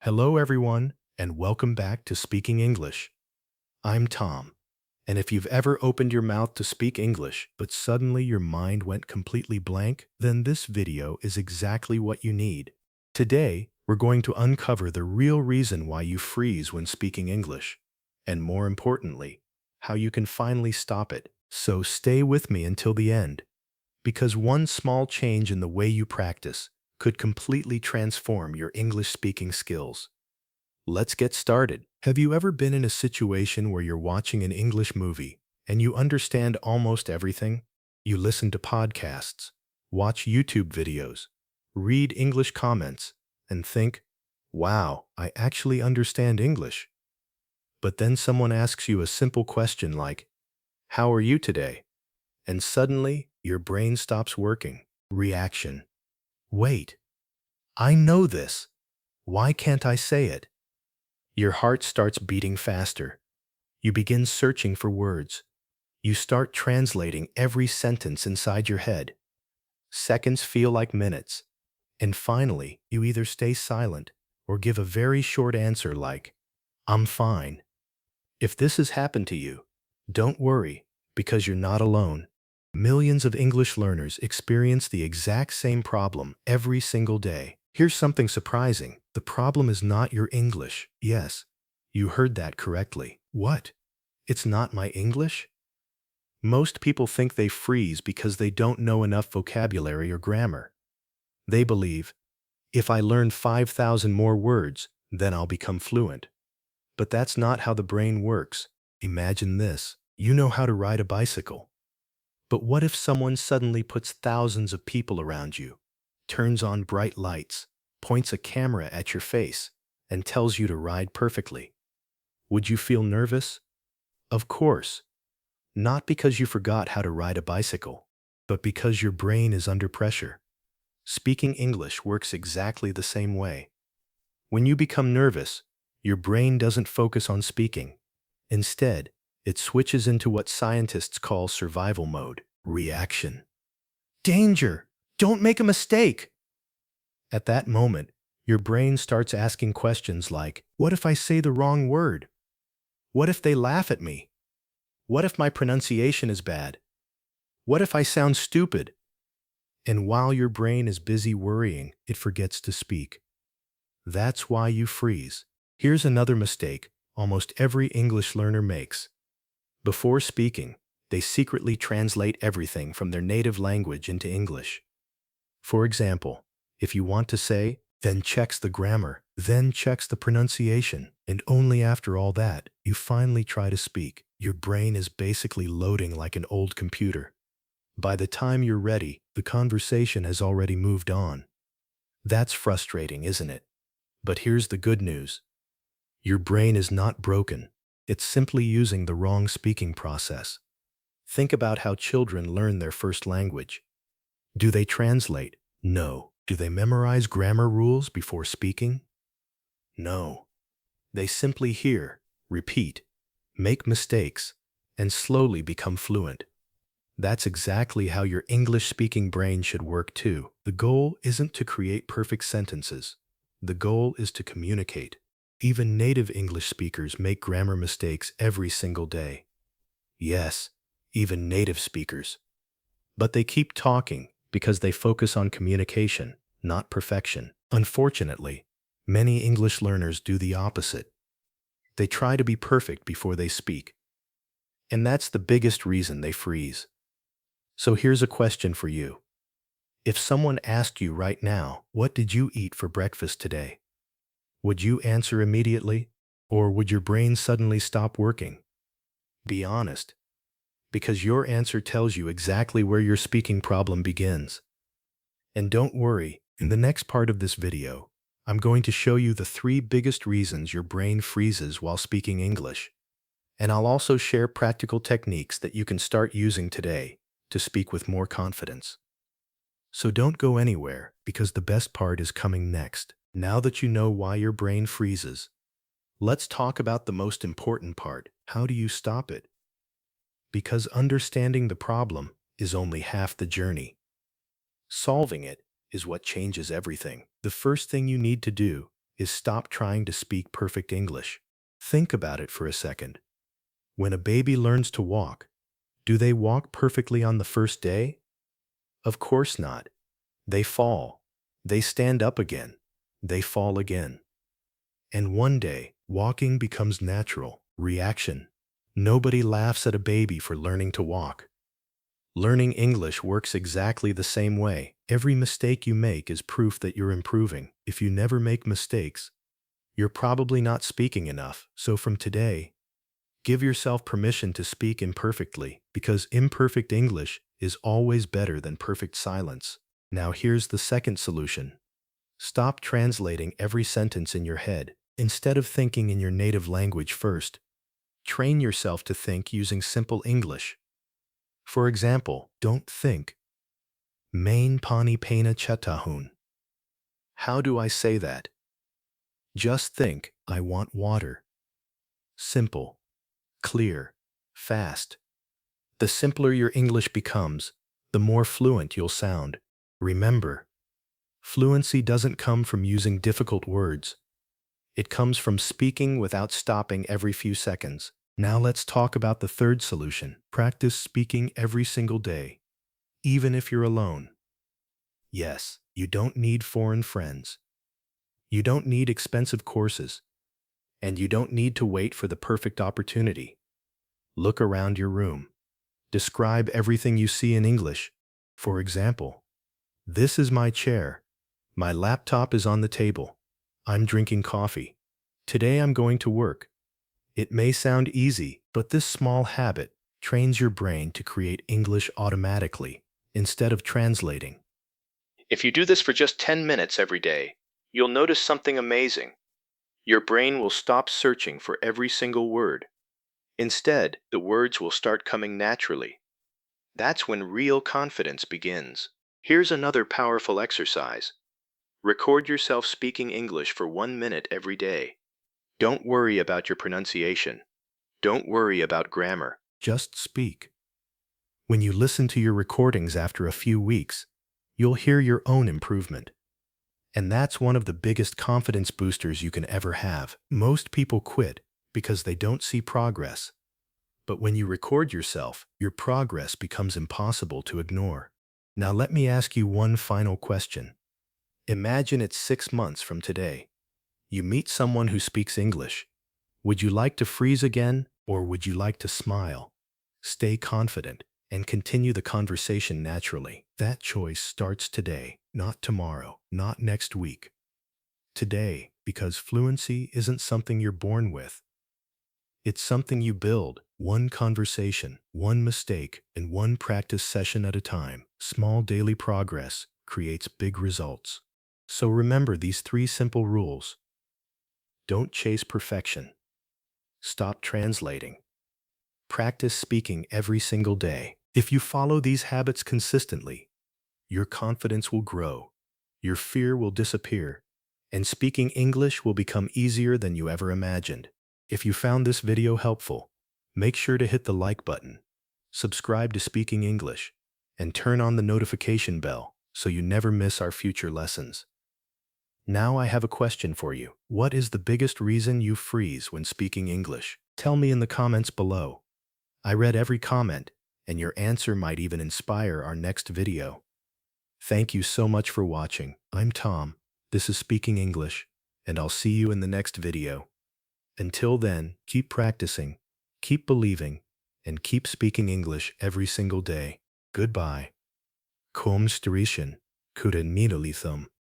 Hello, everyone, and welcome back to Speaking English. I'm Tom, and if you've ever opened your mouth to speak English, but suddenly your mind went completely blank, then this video is exactly what you need. Today, we're going to uncover the real reason why you freeze when speaking English, and more importantly, how you can finally stop it. So stay with me until the end, because one small change in the way you practice could completely transform your English speaking skills. Let's get started. Have you ever been in a situation where you're watching an English movie and you understand almost everything? You listen to podcasts, watch YouTube videos, read English comments, and think, wow, I actually understand English. But then someone asks you a simple question like, how are you today? And suddenly, your brain stops working. Reaction. Wait, I know this. Why can't I say it? Your heart starts beating faster. You begin searching for words. You start translating every sentence inside your head. Seconds feel like minutes. And finally, you either stay silent or give a very short answer like, I'm fine. If this has happened to you, don't worry, because you're not alone. Millions of English learners experience the exact same problem every single day. Here's something surprising. The problem is not your English. Yes, you heard that correctly. What? It's not my English? Most people think they freeze because they don't know enough vocabulary or grammar. They believe, if I learn 5,000 more words, then I'll become fluent. But that's not how the brain works. Imagine this. You know how to ride a bicycle. But what if someone suddenly puts thousands of people around you, turns on bright lights, points a camera at your face, and tells you to ride perfectly? Would you feel nervous? Of course. Not because you forgot how to ride a bicycle, but because your brain is under pressure. Speaking English works exactly the same way. When you become nervous, your brain doesn't focus on speaking. Instead, it switches into what scientists call survival mode, reaction. Danger! Don't make a mistake! At that moment, your brain starts asking questions like, what if I say the wrong word? What if they laugh at me? What if my pronunciation is bad? What if I sound stupid? And while your brain is busy worrying, it forgets to speak. That's why you freeze. Here's another mistake almost every English learner makes. Before speaking, they secretly translate everything from their native language into English. For example, if you want to say, then checks the grammar, then checks the pronunciation, and only after all that, you finally try to speak. Your brain is basically loading like an old computer. By the time you're ready, the conversation has already moved on. That's frustrating, isn't it? But here's the good news. Your brain is not broken. It's simply using the wrong speaking process. Think about how children learn their first language. Do they translate? No. Do they memorize grammar rules before speaking? No. They simply hear, repeat, make mistakes, and slowly become fluent. That's exactly how your English-speaking brain should work too. The goal isn't to create perfect sentences. The goal is to communicate. Even native English speakers make grammar mistakes every single day. Yes, even native speakers. But they keep talking because they focus on communication, not perfection. Unfortunately, many English learners do the opposite. They try to be perfect before they speak. And that's the biggest reason they freeze. So here's a question for you. If someone asked you right now, what did you eat for breakfast today? Would you answer immediately? Or would your brain suddenly stop working? Be honest, because your answer tells you exactly where your speaking problem begins. And don't worry, in the next part of this video, I'm going to show you the 3 biggest reasons your brain freezes while speaking English. And I'll also share practical techniques that you can start using today to speak with more confidence. So don't go anywhere, because the best part is coming next. Now that you know why your brain freezes, let's talk about the most important part. How do you stop it? Because understanding the problem is only half the journey. Solving it is what changes everything. The first thing you need to do is stop trying to speak perfect English. Think about it for a second. When a baby learns to walk, do they walk perfectly on the first day? Of course not. They fall. They stand up again. They fall again. And one day, walking becomes natural. Reaction. Nobody laughs at a baby for learning to walk. Learning English works exactly the same way. Every mistake you make is proof that you're improving. If you never make mistakes, you're probably not speaking enough. So from today, give yourself permission to speak imperfectly, because imperfect English is always better than perfect silence. Now here's the second solution. Stop translating every sentence in your head. Instead of thinking in your native language first, train yourself to think using simple English. For example, don't think, Main pani pena chetahun. How do I say that? Just think, I want water. Simple, clear, fast. The simpler your English becomes, the more fluent you'll sound. Remember, fluency doesn't come from using difficult words. It comes from speaking without stopping every few seconds. Now let's talk about the third solution. Practice speaking every single day, even if you're alone. Yes, you don't need foreign friends. You don't need expensive courses. And you don't need to wait for the perfect opportunity. Look around your room. Describe everything you see in English. For example, this is my chair. My laptop is on the table. I'm drinking coffee. Today I'm going to work. It may sound easy, but this small habit trains your brain to create English automatically instead of translating. If you do this for just 10 minutes every day, you'll notice something amazing. Your brain will stop searching for every single word. Instead, the words will start coming naturally. That's when real confidence begins. Here's another powerful exercise. Record yourself speaking English for 1 minute every day. Don't worry about your pronunciation. Don't worry about grammar. Just speak. When you listen to your recordings after a few weeks, you'll hear your own improvement. And that's one of the biggest confidence boosters you can ever have. Most people quit because they don't see progress. But when you record yourself, your progress becomes impossible to ignore. Now let me ask you one final question. Imagine it's 6 months from today. You meet someone who speaks English. Would you like to freeze again, or would you like to smile? Stay confident and continue the conversation naturally. That choice starts today, not tomorrow, not next week. Today, because fluency isn't something you're born with. It's something you build, one conversation, one mistake, and one practice session at a time. Small daily progress creates big results. So remember these 3 simple rules. Don't chase perfection. Stop translating. Practice speaking every single day. If you follow these habits consistently, your confidence will grow, your fear will disappear, and speaking English will become easier than you ever imagined. If you found this video helpful, make sure to hit the like button, subscribe to Speaking English, and turn on the notification bell so you never miss our future lessons. Now I have a question for you. What is the biggest reason you freeze when speaking English? Tell me in the comments below. I read every comment, and your answer might even inspire our next video. Thank you so much for watching. I'm Tom. This is Speaking English, and I'll see you in the next video. Until then, keep practicing, keep believing, and keep speaking English every single day. Goodbye. Kom strishin, kuren minolithum.